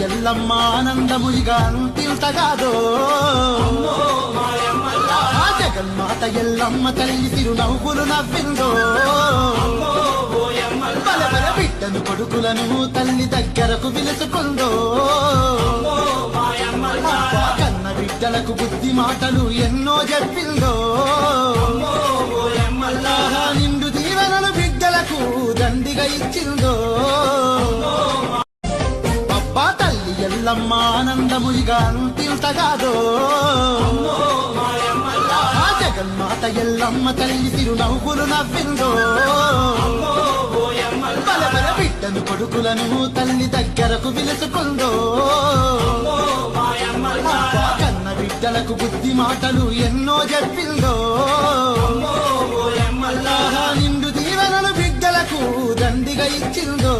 ఎల్లమ్మ ఆనందమునిగా అంతింతగాదో ఆ జగన్మాత ఎల్లమ్మ తల్లి తిరునవ్వులు నవ్విందో బలబల బిడ్డను కొడుకులను తల్లి దగ్గరకు పిలుచుకుందో కన్న బిడ్డలకు బుద్ధి మాటలు ఎన్నో చెప్పిందో నిండు దీవెనలు బిడ్డలకు దండిగా ఇచ్చిందో అబ్బా తల్లి ఎల్లమ్మ ఆనందమునిగా అంతింతగాదో ఆ జగన్మాత ఎల్లమ్మ తల్లి తిరునవ్వులు నవ్విందో బలబల బిడ్డను కొడుకులను తల్లి దగ్గరకు పిలుచుకుందో కన్న బిడ్డలకు బుద్ధి మాటలు ఎన్నో చెప్పిందో నిండు దీవెనలు బిడ్డలకు దండిగా ఇచ్చిందో